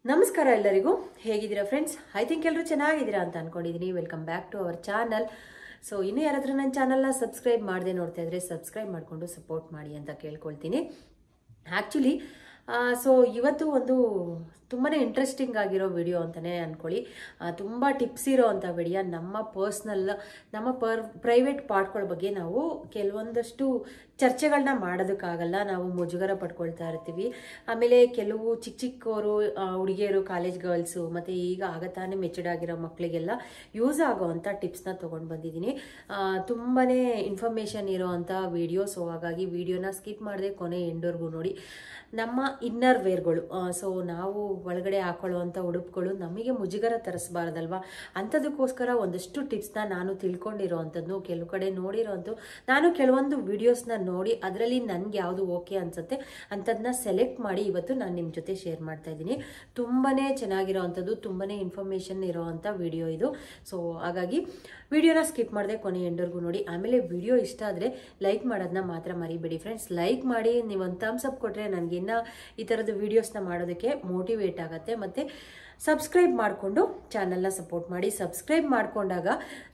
ನಮಸ್ಕಾರ ಎಲ್ಲರಿಗೂ, ಹೇಗಿದ್ದೀರಾ ಫ್ರೆಂಡ್ಸ್? ಐ ಥಿಂಕ್ ಎಲ್ಲರೂ ಚೆನ್ನಾಗಿದ್ದೀರಾ ಅಂತ ಅನ್ಕೊಂಡಿದ್ದೀನಿ. Welcome back to our channel. So ಇನ್ನೂ ಯಾರಾದರೂ ನನ್ನ ಚಾನಲ್ನ ಸಬ್ಸ್ಕ್ರೈಬ್ ಮಾಡದೆ ನೋಡ್ತಾ ಇದ್ರೆ ಸಬ್ಸ್ಕ್ರೈಬ್ ಮಾಡಿಕೊಂಡು ಸಪೋರ್ಟ್ ಮಾಡಿ ಅಂತ ಕೇಳ್ಕೊಳ್ತೀನಿ. ಆ್ಯಕ್ಚುಲಿ ಸೊ ಇವತ್ತು ಒಂದು ತುಂಬಾ ಇಂಟ್ರೆಸ್ಟಿಂಗ್ ಆಗಿರೋ ವಿಡಿಯೋ ಅಂತಲೇ ಅಂದ್ಕೊಳ್ಳಿ. ತುಂಬ ಟಿಪ್ಸ್ ಇರೋ ಅಂಥ ವಿಡಿಯೋ. ನಮ್ಮ ಪ್ರೈವೇಟ್ ಪಾರ್ಟ್ಗಳ ಬಗ್ಗೆ ನಾವು ಕೆಲವೊಂದಷ್ಟು ಚರ್ಚೆಗಳನ್ನ ಮಾಡೋದಕ್ಕಾಗಲ್ಲ, ನಾವು ಮುಜುಗರ ಪಡ್ಕೊಳ್ತಾ ಇರ್ತೀವಿ. ಆಮೇಲೆ ಕೆಲವು ಚಿಕ್ಕವರು ಹುಡುಗಿಯರು, ಕಾಲೇಜ್ ಗರ್ಲ್ಸು ಮತ್ತು ಈಗ ಆಗತಾನೆ ಮೆಚೂರ್ಡ್ ಆಗಿರೋ ಮಕ್ಕಳಿಗೆಲ್ಲ ಯೂಸ್ ಆಗೋವಂಥ ಟಿಪ್ಸ್ನ ತೊಗೊಂಡು ಬಂದಿದ್ದೀನಿ. ತುಂಬಾ ಇನ್ಫಾರ್ಮೇಷನ್ ಇರೋ ಅಂಥ ವಿಡಿಯೋ. ಸೊ ಹಾಗಾಗಿ ವಿಡಿಯೋನ ಸ್ಕಿಪ್ ಮಾಡದೆ ಕೊನೆ ಎಂಡ್ವರೆಗೂ ನೋಡಿ. ನಮ್ಮ ಇನ್ನರ್ ವೇರ್ಗಳು, ಸೊ ನಾವು ಒಳಗಡೆ ಹಾಕೊಳ್ಳುವಂಥ ಉಡುಪುಗಳು ನಮಗೆ ಮುಜುಗರ ತರಿಸಬಾರ್ದಲ್ವಾ, ಅಂಥದಕ್ಕೋಸ್ಕರ ಒಂದಷ್ಟು ಟಿಪ್ಸ್ನ ನಾನು ತಿಳ್ಕೊಂಡಿರೋ ಅಂಥದ್ದು, ಕೆಲವು ಕಡೆ ನೋಡಿರೋ ಅಂಥದ್ದು, ನಾನು ಕೆಲವೊಂದು ವಿಡಿಯೋಸ್ನ ನೋಡಿ ಅದರಲ್ಲಿ ನನಗೆ ಯಾವುದು ಓಕೆ ಅನ್ಸುತ್ತೆ ಅಂಥದ್ದನ್ನ ಸೆಲೆಕ್ಟ್ ಮಾಡಿ ಇವತ್ತು ನಾನು ನಿಮ್ಮ ಜೊತೆ ಶೇರ್ ಮಾಡ್ತಾ ಇದ್ದೀನಿ. ತುಂಬಾ ಚೆನ್ನಾಗಿರೋ ಅಂಥದ್ದು, ತುಂಬಾ ಇನ್ಫಾರ್ಮೇಷನ್ ಇರೋ ಅಂಥ ವಿಡಿಯೋ ಇದು. ಸೊ ಹಾಗಾಗಿ ವಿಡಿಯೋನ ಸ್ಕಿಪ್ ಮಾಡದೆ ಕೊನೆ ಎಂಡರ್ಗೂ ನೋಡಿ. ಆಮೇಲೆ ವಿಡಿಯೋ ಇಷ್ಟ ಆದರೆ ಲೈಕ್ ಮಾಡೋದನ್ನ ಮಾತ್ರ ಮರಿಬೇಡಿ ಫ್ರೆಂಡ್ಸ್. ಲೈಕ್ ಮಾಡಿ ನೀವು ಒಂದು ಥಮ್ಸ್ ಅಪ್ ಕೊಟ್ಟರೆ ನನಗೆ ಇನ್ನೂ ಈ ಥರದ ವೀಡಿಯೋಸ್ನ ಮಾಡೋದಕ್ಕೆ ಮೋಟಿವೇಟ್ ಆಗುತ್ತೆ. ಮತ್ತು ಸಬ್ಸ್ಕ್ರೈಬ್ ಮಾಡಿಕೊಂಡು ಚಾನಲ್ನ ಸಪೋರ್ಟ್ ಮಾಡಿ. ಸಬ್ಸ್ಕ್ರೈಬ್ ಮಾಡಿಕೊಂಡಾಗ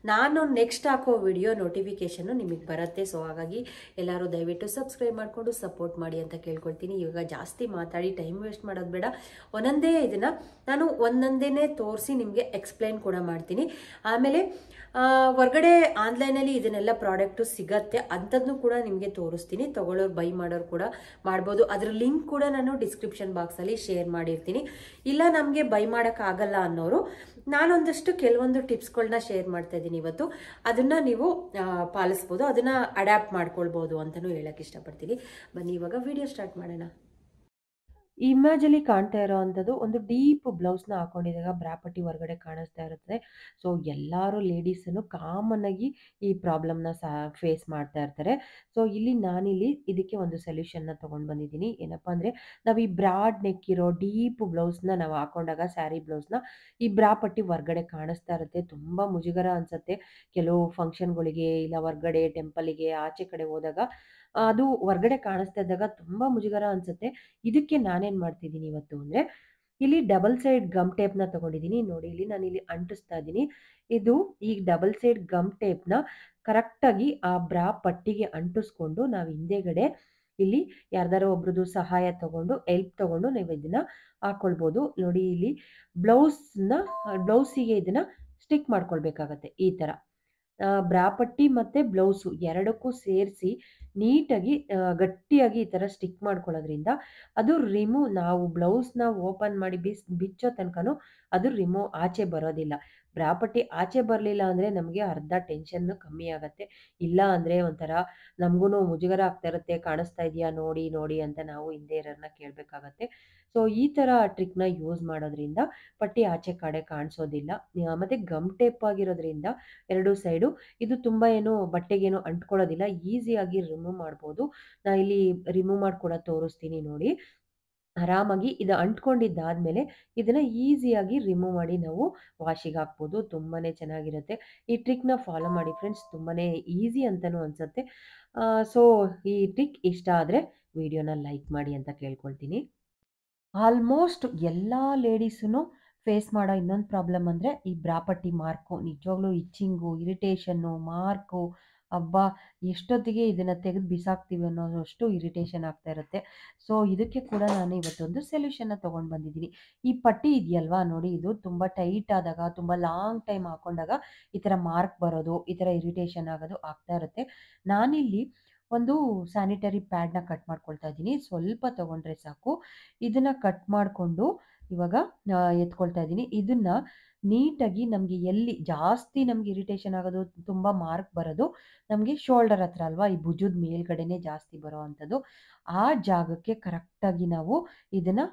ನಾನು ನೆಕ್ಸ್ಟ್ ಹಾಕೋ ವಿಡಿಯೋ ನೋಟಿಫಿಕೇಷನ್ನು ನಿಮಗೆ ಬರುತ್ತೆ. ಸೊ ಹಾಗಾಗಿ ಎಲ್ಲರೂ ದಯವಿಟ್ಟು ಸಬ್ಸ್ಕ್ರೈಬ್ ಮಾಡಿಕೊಂಡು ಸಪೋರ್ಟ್ ಮಾಡಿ ಅಂತ ಕೇಳ್ಕೊಳ್ತೀನಿ. ಇವಾಗ ಜಾಸ್ತಿ ಮಾತಾಡಿ ಟೈಮ್ ವೇಸ್ಟ್ ಮಾಡೋದು ಬೇಡ. ಇದನ್ನು ನಾನು ಒಂದೊಂದೇ ತೋರಿಸಿ ನಿಮಗೆ ಎಕ್ಸ್ಪ್ಲೈನ್ ಕೂಡ ಮಾಡ್ತೀನಿ. ಆಮೇಲೆ ಹೊರಗಡೆ ಆನ್ಲೈನಲ್ಲಿ ಇದನ್ನೆಲ್ಲ ಪ್ರಾಡಕ್ಟು ಸಿಗತ್ತೆ, ಅಂಥದ್ದನ್ನು ಕೂಡ ನಿಮಗೆ ತೋರಿಸ್ತೀನಿ. ತೊಗೊಳ್ಳೋರು, ಬೈ ಮಾಡೋರು ಕೂಡ ಮಾಡ್ಬೋದು. ಅದರ ಲಿಂಕ್ ಕೂಡ ನಾನು ಡಿಸ್ಕ್ರಿಪ್ಷನ್ ಬಾಕ್ಸಲ್ಲಿ ಶೇರ್ ಮಾಡಿರ್ತೀನಿ. ಇಲ್ಲ ನಮಗೆ ಬೈ ಮಾಡೋಕ್ಕಾಗಲ್ಲ ಅನ್ನೋರು ನಾನೊಂದಷ್ಟು ಕೆಲವೊಂದು ಟಿಪ್ಸ್ಗಳನ್ನ ಶೇರ್ ಮಾಡ್ತಾ ಇದ್ದೀನಿ ಇವತ್ತು. ಅದನ್ನು ನೀವು ಪಾಲಿಸ್ಬೋದು, ಅದನ್ನು ಅಡ್ಯಾಪ್ಟ್ ಮಾಡ್ಕೊಳ್ಬೋದು ಅಂತಲೂ ಹೇಳೋಕ್ಕೆ ಇಷ್ಟಪಡ್ತೀನಿ. ಬನ್ನಿ ಇವಾಗ ವಿಡಿಯೋ ಸ್ಟಾರ್ಟ್ ಮಾಡೋಣ. ಈ ಇಮೇಜಲ್ಲಿ ಕಾಣ್ತಾ ಇರೋ ಅಂಥದ್ದು ಒಂದು ಡೀಪ್ ಬ್ಲೌಸ್ನ ಹಾಕೊಂಡಿದಾಗ ಬ್ರಾಪಟ್ಟಿ ಹೊರಗಡೆ ಕಾಣಿಸ್ತಾ ಇರುತ್ತೆ. ಸೊ ಎಲ್ಲರೂ ಲೇಡೀಸನ್ನು ಕಾಮನ್ ಆಗಿ ಈ ಪ್ರಾಬ್ಲಮ್ನ ಫೇಸ್ ಮಾಡ್ತಾ ಇರ್ತಾರೆ. ಸೊ ನಾನಿಲ್ಲಿ ಇದಕ್ಕೆ ಒಂದು ಸೊಲ್ಯೂಷನ್ನ ತೊಗೊಂಡು ಬಂದಿದ್ದೀನಿ. ಏನಪ್ಪ ಅಂದರೆ, ನಾವು ಈ ಬ್ರಾಡ್ ನೆಕ್ ಇರೋ ಡೀಪ್ ಬ್ಲೌಸ್ನ ನಾವು ಹಾಕೊಂಡಾಗ, ಸ್ಯಾರಿ ಬ್ಲೌಸ್ನ, ಈ ಬ್ರಾಪಟ್ಟಿ ಹೊರಗಡೆ ಕಾಣಿಸ್ತಾ ಇರುತ್ತೆ. ತುಂಬ ಮುಜುಗರ ಅನಿಸುತ್ತೆ ಕೆಲವು ಫಂಕ್ಷನ್ಗಳಿಗೆ, ಇಲ್ಲ ಹೊರಗಡೆ ಟೆಂಪಲಿಗೆ ಆಚೆ ಕಡೆ ಹೋದಾಗ ಅದು ಹೊರಗಡೆ ಕಾಣಿಸ್ತಾ ಇದ್ದಾಗ ತುಂಬ ಮುಜುಗರ ಅನಿಸುತ್ತೆ. ಇದಕ್ಕೆ ನಾನೇನು ಮಾಡ್ತಿದ್ದೀನಿ ಇವತ್ತು ಅಂದರೆ, ಇಲ್ಲಿ ಡಬಲ್ ಸೈಡ್ ಗಮ್ ಟೇಪ್ನ ತೊಗೊಂಡಿದ್ದೀನಿ. ನೋಡಿ, ನಾನಿಲ್ಲಿ ಅಂಟಿಸ್ತಾ ಇದ್ದೀನಿ. ಈ ಡಬಲ್ ಸೈಡ್ ಗಮ್ ಟೇಪ್ನ ಕರೆಕ್ಟಾಗಿ ಆ ಬ್ರಾ ಪಟ್ಟಿಗೆ ಅಂಟಿಸ್ಕೊಂಡು ನಾವು ಹಿಂದೆಗಡೆ ಇಲ್ಲಿ ಯಾರ್ದಾರೋ ಒಬ್ರದ್ದು ಸಹಾಯ ತಗೊಂಡು, ಹೆಲ್ಪ್ ತಗೊಂಡು ನೀವು ಇದನ್ನ ಹಾಕೊಳ್ಬೋದು. ನೋಡಿ, ಇಲ್ಲಿ ಬ್ಲೌಸಿಗೆ ಇದನ್ನ ಸ್ಟಿಕ್ ಮಾಡ್ಕೊಳ್ಬೇಕಾಗತ್ತೆ. ಈ ಥರ ಬ್ರಾಪಟ್ಟಿ ಮತ್ತು ಬ್ಲೌಸು ಎರಡಕ್ಕೂ ಸೇರಿಸಿ ನೀಟಾಗಿ ಗಟ್ಟಿಯಾಗಿ ಈ ಥರ ಸ್ಟಿಕ್ ಮಾಡ್ಕೊಳ್ಳೋದ್ರಿಂದ ಅದು ನಾವು ಬ್ಲೌಸ್ನ ಓಪನ್ ಮಾಡಿ ಬಿಚ್ಚೋ ತನಕನೂ ಅದು ಆಚೆ ಬರೋದಿಲ್ಲ. ಬ್ರಾಪಟ್ಟಿ ಆಚೆ ಬರಲಿಲ್ಲ ಅಂದರೆ ನಮಗೆ ಅರ್ಧ ಟೆನ್ಷನ್ನು ಕಮ್ಮಿ ಆಗುತ್ತೆ. ಇಲ್ಲ ಅಂದರೆ ಒಂಥರ ನಮಗೂ ಮುಜುಗರ ಆಗ್ತಾ ಇರುತ್ತೆ, ಕಾಣಿಸ್ತಾ ಇದೆಯಾ ನೋಡಿ ನೋಡಿ ಅಂತ ನಾವು ಹಿಂದೆ ಇರೋರನ್ನ ಕೇಳಬೇಕಾಗತ್ತೆ. ಸೊ ಈ ಥರ ಟ್ರಿಕ್ನ ಯೂಸ್ ಮಾಡೋದ್ರಿಂದ ಪಟ್ಟಿ ಆಚೆ ಕಡೆ ಕಾಣಿಸೋದಿಲ್ಲ. ಮತ್ತು ಗಮ್ ಟೇಪ್ ಆಗಿರೋದ್ರಿಂದ ಎರಡು ಸೈಡು ಇದು ತುಂಬ ಬಟ್ಟೆಗೇನು ಅಂಟ್ಕೊಳ್ಳೋದಿಲ್ಲ, ಈಸಿಯಾಗಿ ರಿಮೂವ್ ಮಾಡ್ಬೋದು. ನಾ ಇಲ್ಲಿ ರಿಮೂವ್ ಮಾಡಿ ಕೂಡ ತೋರಿಸ್ತೀನಿ ನೋಡಿ. ಆರಾಮಾಗಿ ಇದು ಅಂಟ್ಕೊಂಡಿದ್ದಾದ್ಮೇಲೆ ಇದನ್ನ ಈಸಿಯಾಗಿ ರಿಮೂವ್ ಮಾಡಿ ನಾವು ವಾಶಿಗೆ ಹಾಕ್ಬೋದು. ತುಂಬಾ ಚೆನ್ನಾಗಿರುತ್ತೆ. ಈ ಟ್ರಿಕ್ನ ಫಾಲೋ ಮಾಡಿ ಫ್ರೆಂಡ್ಸ್, ತುಂಬಾ ಈಸಿ ಅಂತಲೂ ಅನಿಸುತ್ತೆ. ಸೊ ಈ ಟ್ರಿಕ್ ಇಷ್ಟ ಆದರೆ ವಿಡಿಯೋನ ಲೈಕ್ ಮಾಡಿ ಅಂತ ಕೇಳ್ಕೊಳ್ತೀನಿ. ಆಲ್ಮೋಸ್ಟ್ ಎಲ್ಲ ಲೇಡೀಸೂ ಫೇಸ್ ಮಾಡೋ ಇನ್ನೊಂದು ಪ್ರಾಬ್ಲಮ್ ಅಂದರೆ ಈ ಬ್ರಾಪಟ್ಟಿ ಮಾರ್ಕು. ನಿಜವಾಗ್ಲೂ ಇಚ್ಚಿಂಗು, ಇರಿಟೇಷನ್ನು, ಮಾರ್ಕು, ಅಬ್ಬಾ ಎಷ್ಟೊತ್ತಿಗೆ ಇದನ್ನು ತೆಗೆದು ಬಿಸಾಕ್ತೀವಿ ಅನ್ನೋಷ್ಟು ಇರಿಟೇಷನ್ ಆಗ್ತಾ ಇರುತ್ತೆ. ಸೊ ಇದಕ್ಕೆ ಕೂಡ ನಾನು ಇವತ್ತೊಂದು ಸೊಲ್ಯೂಷನ್ನ ತೊಗೊಂಡು ಬಂದಿದ್ದೀನಿ. ಈ ಪಟ್ಟಿ ಇದೆಯಲ್ವಾ ನೋಡಿ, ಇದು ತುಂಬ ಟೈಟ್ ಆದಾಗ, ತುಂಬ ಲಾಂಗ್ ಟೈಮ್ ಹಾಕೊಂಡಾಗ ಈ ಥರ ಮಾರ್ಕ್ ಬರೋದು, ಈ ಥರ ಇರಿಟೇಷನ್ ಆಗೋದು ಆಗ್ತಾ ಇರುತ್ತೆ. ನಾನಿಲ್ಲಿ ಒಂದು ಸ್ಯಾನಿಟರಿ ಪ್ಯಾಡ್ನ ಕಟ್ ಮಾಡ್ಕೊಳ್ತಾ ಇದ್ದೀನಿ. ಸ್ವಲ್ಪ ತೊಗೊಂಡ್ರೆ ಸಾಕು. ಇದನ್ನು ಕಟ್ ಮಾಡಿಕೊಂಡು ಇವಾಗ ಎತ್ಕೊಳ್ತಾ ಇದ್ದೀನಿ. ಇದನ್ನು ನೀಟಾಗಿ ನಮಗೆ ಎಲ್ಲಿ ಜಾಸ್ತಿ ನಮಗೆ ಇರಿಟೇಷನ್ ಆಗೋದು, ತುಂಬ ಮಾರ್ಕ್ ಬರೋದು ನಮಗೆ ಶೋಲ್ಡರ್ ಹತ್ರ ಅಲ್ವಾ, ಈ ಭುಜದ ಮೇಲ್ಗಡೆನೇ ಜಾಸ್ತಿ ಬರೋ ಅಂಥದ್ದು. ಆ ಜಾಗಕ್ಕೆ ಕರೆಕ್ಟಾಗಿ ನಾವು ಇದನ್ನು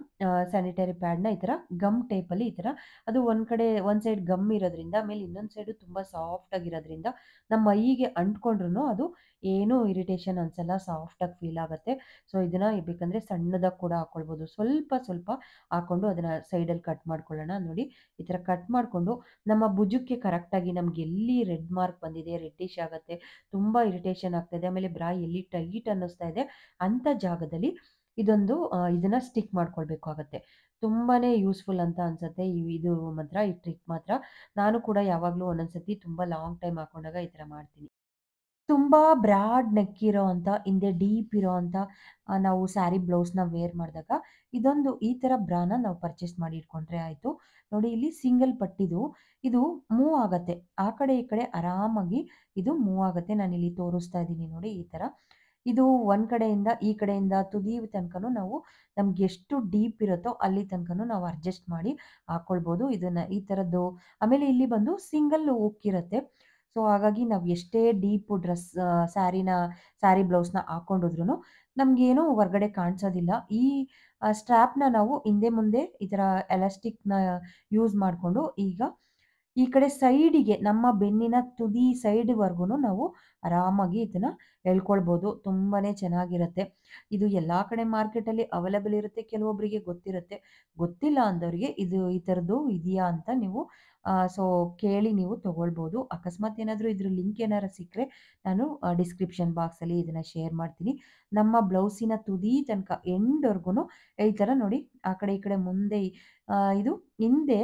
ಸ್ಯಾನಿಟರಿ ಪ್ಯಾಡ್ನ ಈ ಥರ ಗಮ್ ಟೇಪಲ್ಲಿ ಈ ಥರ, ಅದು ಒಂದು ಸೈಡ್ ಗಮ್ ಇರೋದ್ರಿಂದ, ಆಮೇಲೆ ಇನ್ನೊಂದು ಸೈಡು ತುಂಬ ಸಾಫ್ಟಾಗಿರೋದ್ರಿಂದ ನಮ್ಮ ಮೈಗೆ ಅಂಟ್ಕೊಂಡ್ರೂ ಅದು ಏನೂ ಇರಿಟೇಷನ್ ಅನಿಸಲ್ಲ, ಸಾಫ್ಟಾಗಿ ಫೀಲ್ ಆಗುತ್ತೆ. ಸೊ ಇದನ್ನು ಬೇಕಂದರೆ ಸಣ್ಣದಾಗಿ ಕೂಡ ಹಾಕ್ಕೊಳ್ಬೋದು. ಸ್ವಲ್ಪ ಸ್ವಲ್ಪ ಹಾಕ್ಕೊಂಡು ಅದನ್ನು ಸೈಡಲ್ಲಿ ಕಟ್ ಮಾಡ್ಕೊಳ್ಳೋಣ. ನೋಡಿ, ಈ ಥರ ಕಟ್ ಮಾಡಿಕೊಂಡು ನಮ್ಮ ಭುಜಕ್ಕೆ ಕರೆಕ್ಟಾಗಿ ನಮ್ಗೆ ಎಲ್ಲಿ ರೆಡ್ ಮಾರ್ಕ್ ಬಂದಿದೆ, ರೆಡ್ಡಿಶ್ ಆಗುತ್ತೆ, ತುಂಬ ಇರಿಟೇಷನ್ ಆಗ್ತಾಯಿದೆ, ಆಮೇಲೆ ಬ್ರಾ ಎಲ್ಲಿ ಟೈಟ್ ಅನ್ನಿಸ್ತಾ ಇದೆ ಅಂಥ ಜಾಗದಲ್ಲಿ ಇದನ್ನು ಸ್ಟಿಕ್ ಮಾಡ್ಕೊಳ್ಬೇಕಾಗತ್ತೆ. ತುಂಬಾ ಯೂಸ್ಫುಲ್ ಅಂತ ಅನಿಸುತ್ತೆ ಇದು ಮಾತ್ರ, ಈ ಟ್ರಿಕ್ ಮಾತ್ರ. ನಾನು ಕೂಡ ಯಾವಾಗಲೂ ಒಂದೊಂದ್ಸತಿ ತುಂಬ ಲಾಂಗ್ ಟೈಮ್ ಹಾಕೊಂಡಾಗ ಈ ಥರ ಮಾಡ್ತೀನಿ. ತುಂಬ ಬ್ರಾಡ್ ನೆಕ್ ಇರೋ ಅಂಥ, ಹಿಂದೆ ಡೀಪ್ ಇರೋ ಅಂಥ ನಾವು ಸ್ಯಾರಿ ಬ್ಲೌಸ್‌ನ ವೇರ್ ಮಾಡಿದಾಗ ಈ ಥರ ಬ್ರಾನ ನಾವು ಪರ್ಚೇಸ್ ಮಾಡಿ ಇಟ್ಕೊಂಡ್ರೆ ಆಯಿತು. ನೋಡಿ ಇಲ್ಲಿ ಸಿಂಗಲ್ ಪಟ್ಟಿದು ಇದು ಮೂವ್ ಆಗತ್ತೆ. ಆ ಕಡೆ ಈ ಕಡೆ ಆರಾಮಾಗಿ ಇದು ಮೂವ್ ಆಗತ್ತೆ. ನಾನಿಲ್ಲಿ ತೋರಿಸ್ತಾ ಇದ್ದೀನಿ ನೋಡಿ ಈ ಥರ. ಇದು ಒಂದು ಕಡೆಯಿಂದ ಈ ಕಡೆಯಿಂದ ತುದಿ ತನಕನೂ ನಾವು ನಮ್ಗೆ ಎಷ್ಟು ಡೀಪ್ ಇರುತ್ತೋ ಅಲ್ಲಿ ತನಕನೂ ನಾವು ಅಡ್ಜಸ್ಟ್ ಮಾಡಿ ಹಾಕ್ಕೊಳ್ಬೋದು. ಇದನ್ನ ಈ ಥರದ್ದು ಆಮೇಲೆ ಇಲ್ಲಿ ಬಂದು ಸಿಂಗಲ್ ಹುಕ್ ಇರುತ್ತೆ. ಸೊ ಹಾಗಾಗಿ ನಾವು ಎಷ್ಟೇ ಡೀಪ್ ಸ್ಯಾರಿ ಬ್ಲೌಸ್‌ನ ಹಾಕೊಂಡೋದ್ರುನು ನಮ್ಗೇನು ಹೊರಗಡೆ ಕಾಣಿಸೋದಿಲ್ಲ. ಈ ಸ್ಟ್ರ್ಯಾಪ್‌ನ ನಾವು ಹಿಂದೆ ಮುಂದೆ ಈ ಥರ ಎಲಾಸ್ಟಿಕ್‌ನ ಯೂಸ್ ಮಾಡಿಕೊಂಡು ಈಗ ಈ ಕಡೆ ಸೈಡಿಗೆ ನಮ್ಮ ಬೆನ್ನಿನ ತುದಿ ಸೈಡ್‌ವರೆಗೂನು ನಾವು ಆರಾಮಾಗಿ ಇದನ್ನ ಎಳ್ಕೊಳ್ಬೋದು. ತುಂಬಾನೇ ಚೆನ್ನಾಗಿರುತ್ತೆ. ಇದು ಎಲ್ಲಾ ಕಡೆ ಮಾರ್ಕೆಟಲ್ಲಿ ಅವೈಲೇಬಲ್ ಇರುತ್ತೆ. ಕೆಲವೊಬ್ಬರಿಗೆ ಗೊತ್ತಿರುತ್ತೆ. ಗೊತ್ತಿಲ್ಲ ಅಂದವರಿಗೆ ಇದು ಈ ಥರದ್ದು ಇದೆಯಾ ಅಂತ ನೀವು ಸೊ ಕೇಳಿ ನೀವು ತಗೊಳ್ಬೋದು. ಅಕಸ್ಮಾತ್ ಏನಾದರೂ ಇದ್ರ ಲಿಂಕ್ ಏನಾರ ಸಿಕ್ಕರೆ ನಾನು ಡಿಸ್ಕ್ರಿಪ್ಷನ್ ಬಾಕ್ಸಲ್ಲಿ ಇದನ್ನ ಶೇರ್ ಮಾಡ್ತೀನಿ. ನಮ್ಮ ಬ್ಲೌಸಿನ ತುದಿ ತನಕ ಎಂಡ್‌ವರೆಗೂನು ಈ ಥರ ನೋಡಿ ಆ ಕಡೆ ಈ ಕಡೆ ಮುಂದೆ ಇದು ಹಿಂದೆ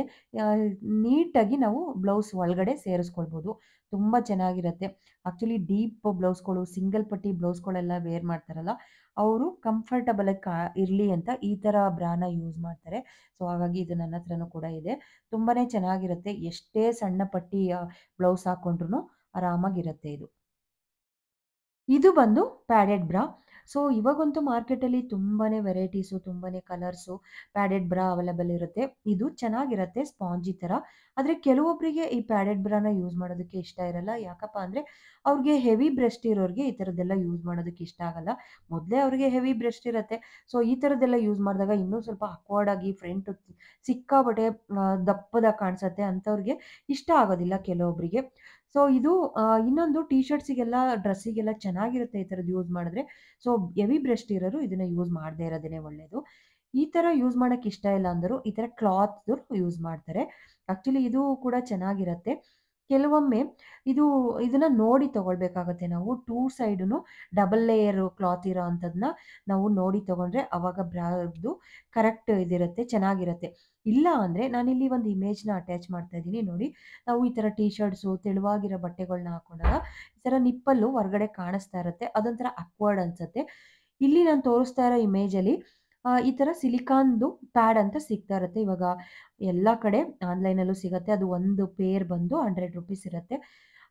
ನೀಟಾಗಿ ನಾವು ಬ್ಲೌಸ್ ಒಳಗಡೆ ಸೇರಿಸ್ಕೊಳ್ಬೋದು. ತುಂಬ ಚೆನ್ನಾಗಿರುತ್ತೆ. ಆಕ್ಚುಲಿ ಡೀಪ್ ಬ್ಲೌಸ್‌ಗಳು, ಸಿಂಗಲ್ ಪಟ್ಟಿ ಬ್ಲೌಸ್‌ಗಳೆಲ್ಲ ವೇರ್ ಮಾಡ್ತಾರಲ್ಲ, ಅವರು ಕಂಫರ್ಟಬಲ್ ಆಗಿ ಇರಲಿ ಅಂತ ಈ ಥರ ಬ್ರಾನ ಯೂಸ್ ಮಾಡ್ತಾರೆ. ಸೊ ಹಾಗಾಗಿ ಇದು ನನ್ನ ಹತ್ರನೂ ಕೂಡ ಇದೆ. ತುಂಬಾನೇ ಚೆನ್ನಾಗಿರುತ್ತೆ. ಎಷ್ಟೇ ಸಣ್ಣ ಪಟ್ಟಿ ಬ್ಲೌಸ್ ಹಾಕೊಂಡ್ರುನು ಆರಾಮಾಗಿರುತ್ತೆ ಇದು. ಇದು ಬಂದು ಪ್ಯಾಡೆಡ್ ಬ್ರಾ. ಸೊ ಇವಾಗಂತೂ ಮಾರ್ಕೆಟಲ್ಲಿ ತುಂಬಾನೇ ವೆರೈಟೀಸು, ತುಂಬಾನೇ ಕಲರ್ಸು ಪ್ಯಾಡೆಡ್ ಬ್ರಾ ಅವೈಲೇಬಲ್ ಇರುತ್ತೆ. ಇದು ಚೆನ್ನಾಗಿರುತ್ತೆ ಸ್ಪಾಂಜಿ ಥರ. ಆದರೆ ಕೆಲವೊಬ್ಬರಿಗೆ ಈ ಪ್ಯಾಡೆಡ್ ಬ್ರಾನ ಯೂಸ್ ಮಾಡೋದಕ್ಕೆ ಇಷ್ಟ ಇರಲ್ಲ. ಯಾಕಪ್ಪ ಅಂದರೆ ಅವ್ರಿಗೆ ಹೆವಿ ಬ್ರೆಸ್ಟ್ ಇರೋರಿಗೆ ಈ ಥರದ್ದೆಲ್ಲ ಯೂಸ್ ಮಾಡೋದಕ್ಕೆ ಇಷ್ಟ ಆಗಲ್ಲ. ಮೊದಲೇ ಅವ್ರಿಗೆ ಹೆವಿ ಬ್ರೆಸ್ಟ್ ಇರುತ್ತೆ. ಸೊ ಈ ಥರದ್ದೆಲ್ಲ ಯೂಸ್ ಮಾಡಿದಾಗ ಇನ್ನೂ ಸ್ವಲ್ಪ ಆಕ್ವರ್ಡ್ ಆಗಿ ಫ್ರಂಟ್ ಸಿಕ್ಕಾಪಟ್ಟೆ ದಪ್ಪದಾಗಿ ಕಾಣಿಸುತ್ತೆ. ಅಂಥವ್ರಿಗೆ ಇಷ್ಟ ಆಗೋದಿಲ್ಲ ಕೆಲವೊಬ್ಬರಿಗೆ. ಸೊ ಇದು ಇನ್ನೊಂದು ಟೀ ಶರ್ಟ್ಸಿಗೆಲ್ಲ, ಡ್ರೆಸ್ಸಿಗೆಲ್ಲ ಚೆನ್ನಾಗಿರುತ್ತೆ ಈ ಥರದ್ದು ಯೂಸ್ ಮಾಡಿದ್ರೆ. ಸೊ ಹೆವಿ ಬ್ರೆಸ್ಟ್ ಇರೋರು ಇದನ್ನ ಯೂಸ್ ಮಾಡದೇ ಇರೋದೇನೆ ಒಳ್ಳೆಯದು. ಈ ಥರ ಯೂಸ್ ಮಾಡಕ್ಕೆ ಇಷ್ಟ ಇಲ್ಲ ಅಂದರು ಈ ಥರ ಕ್ಲಾತ್‌ದು ಯೂಸ್ ಮಾಡ್ತಾರೆ. ಆಕ್ಚುಲಿ ಇದು ಕೂಡ ಚೆನ್ನಾಗಿರತ್ತೆ. ಕೆಲವೊಮ್ಮೆ ಇದನ್ನ ನೋಡಿ ತಗೊಳ್ಬೇಕಾಗತ್ತೆ ನಾವು. 2 ಸೈಡುನು ಡಬಲ್ ಲೇಯರ್ ಕ್ಲಾತ್ ಇರೋ ಅಂಥದ್ದನ್ನ ನಾವು ನೋಡಿ ತಗೊಂಡ್ರೆ ಅವಾಗ ಬ್ರಾದು ಕರೆಕ್ಟ್ ಇದಿರುತ್ತೆ, ಚೆನ್ನಾಗಿರುತ್ತೆ. ಇಲ್ಲ ಅಂದರೆ ನಾನಿಲ್ಲಿ ಒಂದು ಇಮೇಜ್‌ನ ಅಟ್ಯಾಚ್ ಮಾಡ್ತಾ ಇದ್ದೀನಿ ನೋಡಿ. ನಾವು ಈ ಥರ ಟೀ ಶರ್ಟ್ಸು, ತೆಳುವಾಗಿರೋ ಬಟ್ಟೆಗಳನ್ನ ಹಾಕೊಂಡಾಗ ಈ ಥರ ನಿಪ್ಪಲ್ಲು ಹೊರಗಡೆ ಕಾಣಿಸ್ತಾ ಇರುತ್ತೆ. ಅದೊಂಥರ ಆಕ್ವರ್ಡ್ ಅನ್ಸುತ್ತೆ. ಇಲ್ಲಿ ನಾನು ತೋರಿಸ್ತಾ ಇರೋ ಇಮೇಜಲ್ಲಿ ಈ ಥರ ಸಿಲಿಕಾನ್‌ದು ಪ್ಯಾಡ್ ಅಂತ ಸಿಗ್ತಾ ಇರುತ್ತೆ. ಇವಾಗ ಎಲ್ಲ ಕಡೆ ಆನ್‌ಲೈನಲ್ಲೂ ಸಿಗತ್ತೆ. ಅದು ಒಂದು ಪೇರ್ ಬಂದು ₹100 ಇರುತ್ತೆ.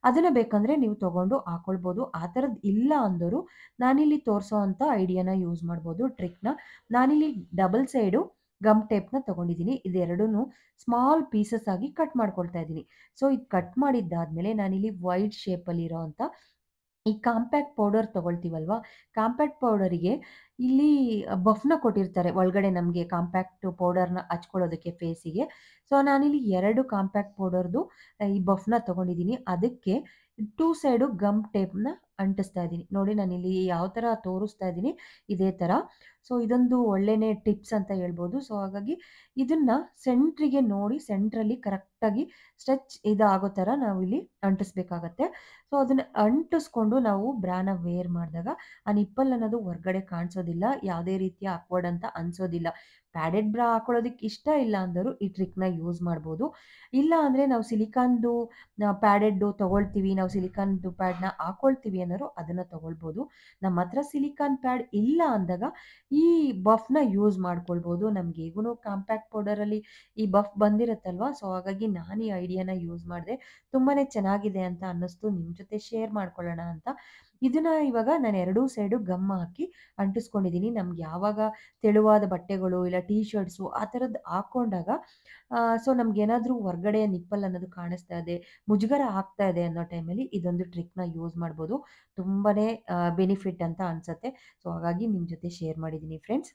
ಅದನ್ನ ಬೇಕಂದ್ರೆ ನೀವು ತಗೊಂಡು ಹಾಕೊಳ್ಬೋದು. ಆ ಥರದ್ದು ಇಲ್ಲ ಅಂದೋರು ನಾನಿಲ್ಲಿ ತೋರಿಸೋ ಅಂಥ ಐಡಿಯಾನ ಯೂಸ್ ಮಾಡ್ಬೋದು, ಟ್ರಿಕ್‌ನ. ನಾನಿಲ್ಲಿ ಡಬಲ್ ಸೈಡು ಗಮ್ ಟೇಪ್‌ನ ತಗೊಂಡಿದ್ದೀನಿ. ಇದೆರಡನ್ನೂ ಸ್ಮಾಲ್ ಪೀಸಸ್ ಆಗಿ ಕಟ್ ಮಾಡ್ಕೊಳ್ತಾ ಇದ್ದೀನಿ. ಸೊ ಇದು ಕಟ್ ಮಾಡಿದ್ದಾದ್ಮೇಲೆ ನಾನಿಲ್ಲಿ ವೈಡ್ ಶೇಪಲ್ಲಿ ಇರೋಂಥ ಈ ಕಾಂಪ್ಯಾಕ್ಟ್ ಪೌಡರ್ ತಗೊಳ್ತೀವಲ್ವಾ, ಕಾಂಪ್ಯಾಕ್ಟ್ ಪೌಡರಿಗೆ ಇಲ್ಲಿ ಬಫ್‌ನ ಕೊಟ್ಟಿರ್ತಾರೆ ಒಳಗಡೆ ನಮಗೆ ಕಾಂಪ್ಯಾಕ್ಟ್ ಪೌಡರ್‌ನ ಹಚ್ಕೊಳ್ಳೋದಕ್ಕೆ ಫೇಸಿಗೆ. ಸೊ ನಾನಿಲ್ಲಿ 2 ಕಾಂಪ್ಯಾಕ್ಟ್ ಪೌಡರ್‌ದು ಈ ಬಫ್‌ನ ತಗೊಂಡಿದ್ದೀನಿ. ಅದಕ್ಕೆ 2 ಸೈಡು ಗಮ್ ಟೇಪ್‌ನ ಅಂಟಿಸ್ತಾ ಇದ್ದೀನಿ. ನೋಡಿ ನಾನಿಲ್ಲಿ ಯಾವ ಥರ ತೋರಿಸ್ತಾ ಇದ್ದೀನಿ ಇದೇ ಥರ. ಸೊ ಇದೊಂದು ಒಳ್ಳೆನೇ ಟಿಪ್ಸ್ ಅಂತ ಹೇಳ್ಬೋದು. ಸೊ ಹಾಗಾಗಿ ಇದನ್ನ ಸೆಂಟ್ರಿಗೆ ನೋಡಿ ಸೆಂಟ್ರಲ್ಲಿ ಕರೆಕ್ಟಾಗಿ ಇದಾಗೋ ಥರ ನಾವಿಲ್ಲಿ ಅಂಟಿಸ್ಬೇಕಾಗತ್ತೆ. ಸೊ ಅದನ್ನ ಅಂಟಿಸ್ಕೊಂಡು ನಾವು ಬ್ರಾನ ವೇರ್ ಮಾಡಿದಾಗ ಆ ನಿಪ್ಪಲ್ ಅನ್ನೋದು ಹೊರಗಡೆ ಕಾಣಿಸೋದಿಲ್ಲ. ಯಾವುದೇ ರೀತಿಯ ಆಕ್ವರ್ಡ್ ಅಂತ ಅನ್ಸೋದಿಲ್ಲ. ಪ್ಯಾಡೆಡ್ ಬ್ರಾ ಹಾಕೊಳ್ಳೋದಕ್ಕೆ ಇಷ್ಟ ಇಲ್ಲ ಅಂದೋರು ಈ ಟ್ರಿಕ್‌ನ ಯೂಸ್ ಮಾಡ್ಬೋದು. ಇಲ್ಲ ಅಂದರೆ ನಾವು ಸಿಲಿಕಾನ್‌ದು ಪ್ಯಾಡೆಡ್ಡು ತಗೊಳ್ತೀವಿ, ನಾವು ಸಿಲಿಕಾನ್‌ದು ಪ್ಯಾಡ್‌ನ ಹಾಕೊಳ್ತೀವಿ ಅನ್ನೋರು ಅದನ್ನ ತಗೊಳ್ಬೋದು. ನಮ್ಮ ಹತ್ರ ಸಿಲಿಕಾನ್ ಪ್ಯಾಡ್ ಇಲ್ಲ ಅಂದಾಗ ಈ ಬಫ್‌ನ ಯೂಸ್ ಮಾಡ್ಕೊಳ್ಬೋದು. ನಮ್ಗೆ ಹೇಗೂನು ಕಾಂಪ್ಯಾಕ್ಟ್ ಪೌಡರಲ್ಲಿ ಈ ಬಫ್ ಬಂದಿರುತ್ತಲ್ವಾ, ಸೊ ಹಾಗಾಗಿ ನಾನು ಈ ಐಡಿಯಾನ ಯೂಸ್ ಮಾಡಿದೆ. ತುಂಬಾನೇ ಚೆನ್ನಾಗಿದೆ ಅಂತ ಅನ್ನಿಸ್ತು. ನಿಮ್ಮ ಜೊತೆ ಶೇರ್ ಮಾಡ್ಕೊಳ್ಳೋಣ ಅಂತ. ಇದನ್ನ ಇವಾಗ ನಾನು ಎರಡೂ ಸೈಡು ಗಮ್ ಹಾಕಿ ಅಂಟಿಸ್ಕೊಂಡಿದ್ದೀನಿ. ನಮ್ಗೆ ಯಾವಾಗ ತೆಳುವಾದ ಬಟ್ಟೆಗಳು ಇಲ್ಲ ಟೀ ಶರ್ಟ್ಸು ಆ ಥರದ್ದು ಹಾಕ್ಕೊಂಡಾಗ ಸೊ ನಮ್ಗೇನಾದ್ರೂ ಹೊರಗಡೆ ನಿಪ್ಪಲ್ ಅನ್ನೋದು ಕಾಣಿಸ್ತಾ ಇದೆ, ಮುಜುಗರ ಆಗ್ತಾ ಇದೆ ಅನ್ನೋ ಟೈಮಲ್ಲಿ ಇದೊಂದು ಟ್ರಿಕ್‌ನ ಯೂಸ್ ಮಾಡ್ಬೋದು. ತುಂಬಾನೇ ಬೆನಿಫಿಟ್ ಅಂತ ಅನ್ಸತ್ತೆ. ಸೊ ಹಾಗಾಗಿ ನಿಮ್ಮ ಜೊತೆ ಶೇರ್ ಮಾಡಿದ್ದೀನಿ ಫ್ರೆಂಡ್ಸ್.